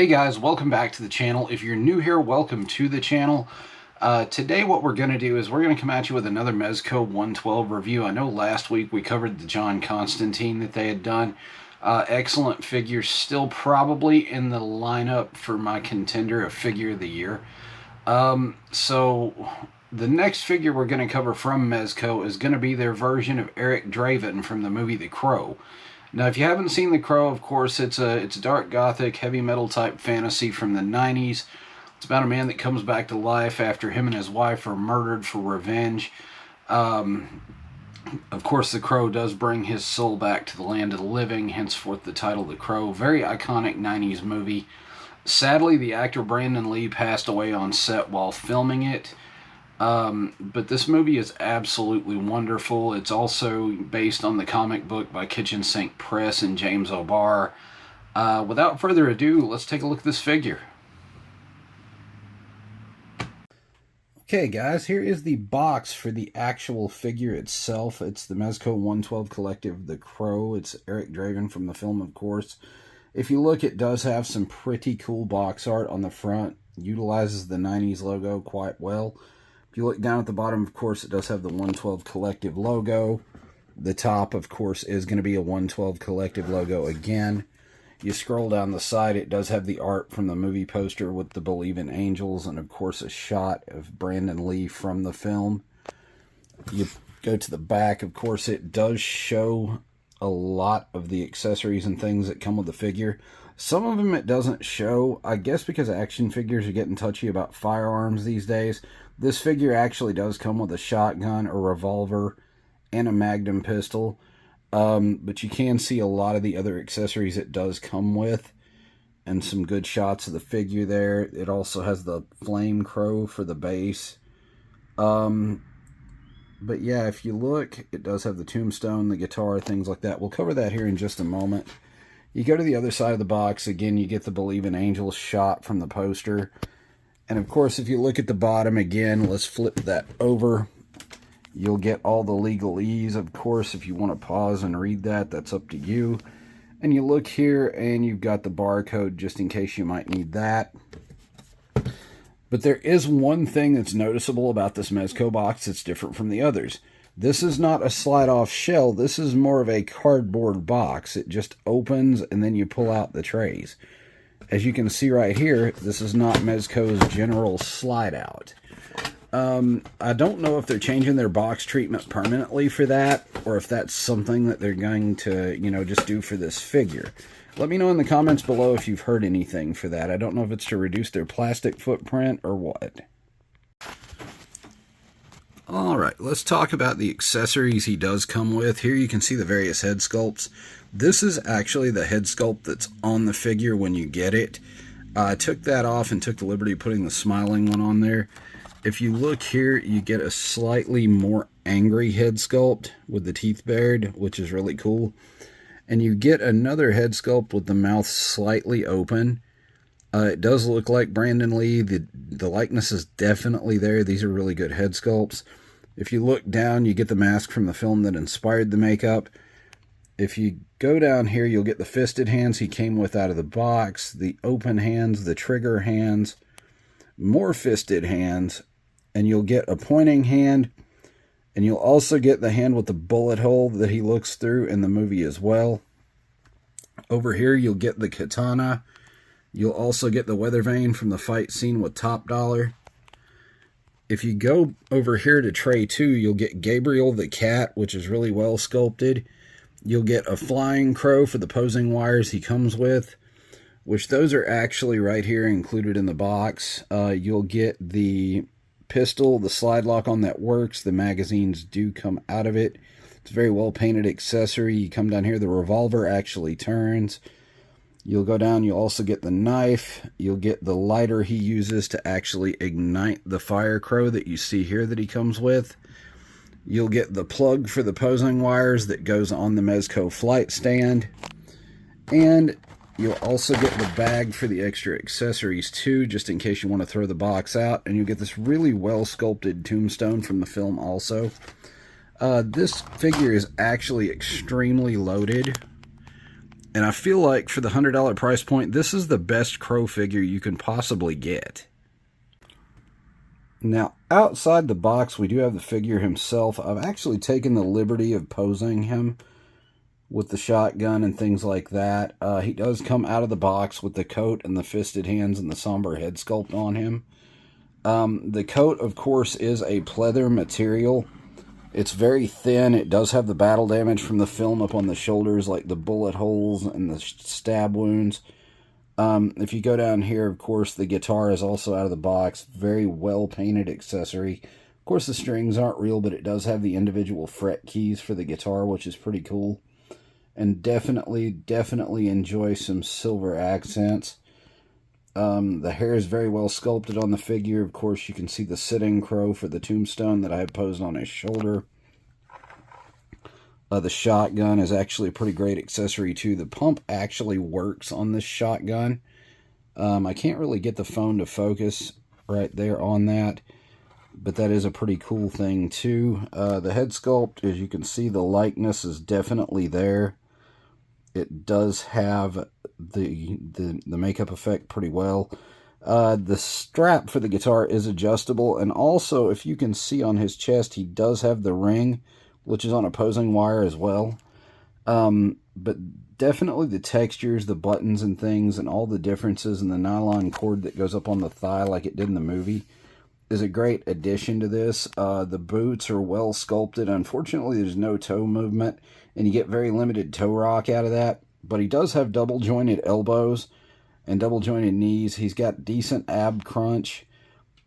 Hey guys, welcome back to the channel. If you're new here, welcome to the channel. Today what we're going to do is we're going to come at you with another Mezco 112 review. I know last week we covered the John Constantine that they had done. Excellent figure, still probably in the lineup for my contender of figure of the year. So the next figure we're going to cover from Mezco is going to be their version of Eric Draven from the movie The Crow. Now, if you haven't seen The Crow, of course, it's a dark gothic, heavy metal type fantasy from the 90s. It's about a man that comes back to life after him and his wife are murdered for revenge. Of course, the Crow does bring his soul back to the land of the living, henceforth the title The Crow. Very iconic 90s movie. Sadly, the actor Brandon Lee passed away on set while filming it. But this movie is absolutely wonderful. It's also based on the comic book by Kitchen Sink Press and James O'Barr. Without further ado, let's take a look at this figure. Okay guys, here is the box for the actual figure itself. It's the Mezco 112 Collective, The Crow. It's Eric Draven from the film, of course. If you look, it does have some pretty cool box art on the front. Utilizes the 90s logo quite well. If you look down at the bottom, of course, it does have the 112 Collective logo. The top, of course, is going to be a 112 Collective logo again. You scroll down the side, it does have the art from the movie poster with the Believe in Angels and, of course, a shot of Brandon Lee from the film. You go to the back, of course, it does show a lot of the accessories and things that come with the figure. Some of them it doesn't show, I guess because action figures are getting touchy about firearms these days. This figure actually does come with a shotgun, a revolver, and a Magnum pistol. But you can see a lot of the other accessories it does come with. And some good shots of the figure there. It also has the flame crow for the base. But yeah, if you look, it does have the tombstone, the guitar, things like that. We'll cover that here in just a moment. You go to the other side of the box. Again, you get the Believe in Angels shot from the poster. And of course, if you look at the bottom again, let's flip that over. You'll get all the legalese. Of course, if you want to pause and read that, that's up to you. And you look here and you've got the barcode just in case you might need that. But there is one thing that's noticeable about this Mezco box that's different from the others. This is not a slide-off shell. This is more of a cardboard box. It just opens and then you pull out the trays. As you can see right here, this is not Mezco's general slide-out. I don't know if they're changing their box treatment permanently for that, or if that's something that they're going to, just do for this figure. Let me know in the comments below if you've heard anything for that. I don't know if it's to reduce their plastic footprint or what. Alright, let's talk about the accessories he does come with. Here you can see the various head sculpts. This is actually the head sculpt that's on the figure when you get it. I took that off and took the liberty of putting the smiling one on there. If you look here, you get a slightly more angry head sculpt with the teeth bared, which is really cool. And you get another head sculpt with the mouth slightly open. It does look like Brandon Lee. The likeness is definitely there. These are really good head sculpts. If you look down, you get the mask from the film that inspired the makeup. If you go down here, you'll get the fisted hands he came with out of the box, the open hands, the trigger hands, more fisted hands, and you'll get a pointing hand, and you'll also get the hand with the bullet hole that he looks through in the movie as well. Over here, you'll get the katana. You'll also get the weather vane from the fight scene with Top Dollar. If you go over here to tray 2, you'll get Gabriel the cat, which is really well sculpted. You'll get a flying crow for the posing wires he comes with, which those are actually right here included in the box. You'll get the pistol, the slide lock on that works. The magazines do come out of it. It's a very well painted accessory. You come down here, the revolver actually turns. You'll go down, you'll also get the knife. You'll get the lighter he uses to actually ignite the fire crow that you see here that he comes with. You'll get the plug for the posing wires that goes on the Mezco flight stand. And you'll also get the bag for the extra accessories too, just in case you want to throw the box out. And you'll get this really well sculpted tombstone from the film also. This figure is actually extremely loaded. And I feel like for the $100 price point, this is the best Crow figure you can possibly get. Now, outside the box, we do have the figure himself. I've actually taken the liberty of posing him with the shotgun and things like that. He does come out of the box with the coat and the fisted hands and the somber head sculpt on him. The coat, of course, is a pleather material. It's very thin. It does have the battle damage from the film up on the shoulders, like the bullet holes and the stab wounds. If you go down here, of course, the guitar is also out of the box. Very well painted accessory. Of course, the strings aren't real, but it does have the individual fret keys for the guitar, which is pretty cool. And definitely enjoy some silver accents. The hair is very well sculpted on the figure. Of course, you can see the sitting crow for the tombstone that I have posed on his shoulder. The shotgun is actually a pretty great accessory too. The pump actually works on this shotgun. I can't really get the phone to focus right there on that, but that is a pretty cool thing too. The head sculpt, as you can see, the likeness is definitely there. It does have the makeup effect pretty well. The strap for the guitar is adjustable, and also, if you can see on his chest, he does have the ring, which is on opposing wire as well. But definitely the textures, the buttons and things, and all the differences, and the nylon cord that goes up on the thigh like it did in the movie is a great addition to this. The boots are well sculpted. Unfortunately, there's no toe movement, and you get very limited toe rock out of that. But he does have double jointed elbows and double jointed knees. He's got decent ab crunch.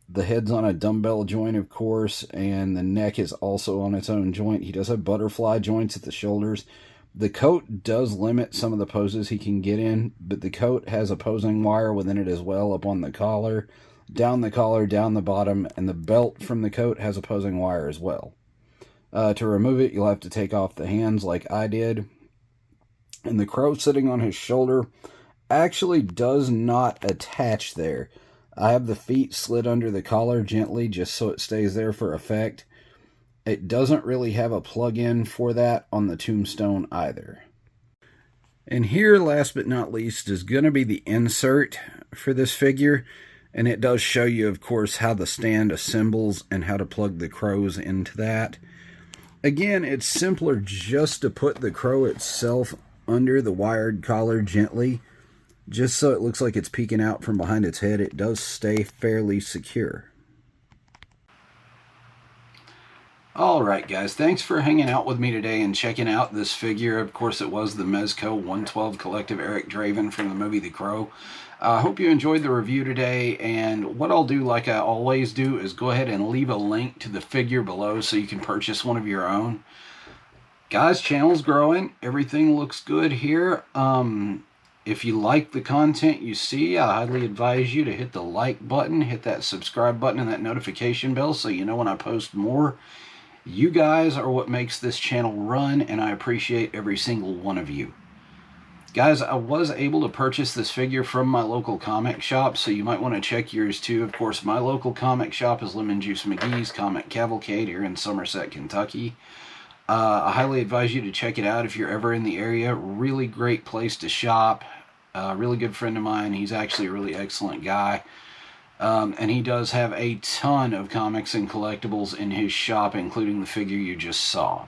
The head's on a dumbbell joint, of course, and the neck is also on its own joint. He does have butterfly joints at the shoulders. The coat does limit some of the poses he can get in, but the coat has opposing wire within it as well, up on the collar, down the bottom, and the belt from the coat has opposing wire as well. To remove it, you'll have to take off the hands like I did. And the crow sitting on his shoulder actually does not attach there. I have the feet slid under the collar gently just so it stays there for effect. It doesn't really have a plug-in for that on the tombstone either. And here, last but not least, is going to be the insert for this figure. And it does show you, of course, how the stand assembles and how to plug the crows into that. Again, it's simpler just to put the crow itself under the wired collar gently, just so it looks like it's peeking out from behind its head. It does stay fairly secure. Alright guys, thanks for hanging out with me today and checking out this figure. Of course, it was the Mezco 112 Collective Eric Draven from the movie The Crow. I hope you enjoyed the review today, and what I'll do, like I always do, is go ahead and leave a link to the figure below so you can purchase one of your own. Guys, channel's growing. Everything looks good here. If you like the content you see, I highly advise you to hit the like button, hit that subscribe button, and that notification bell so you know when I post more. You guys are what makes this channel run, and I appreciate every single one of you. Guys, I was able to purchase this figure from my local comic shop, so you might want to check yours too. Of course, my local comic shop is Lemon Juice McGee's Comic Cavalcade here in Somerset, Kentucky. I highly advise you to check it out if you're ever in the area. Really great place to shop. Really good friend of mine. He's actually a really excellent guy. And he does have a ton of comics and collectibles in his shop, including the figure you just saw.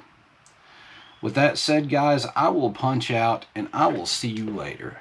With that said, guys, I will punch out, and I will see you later.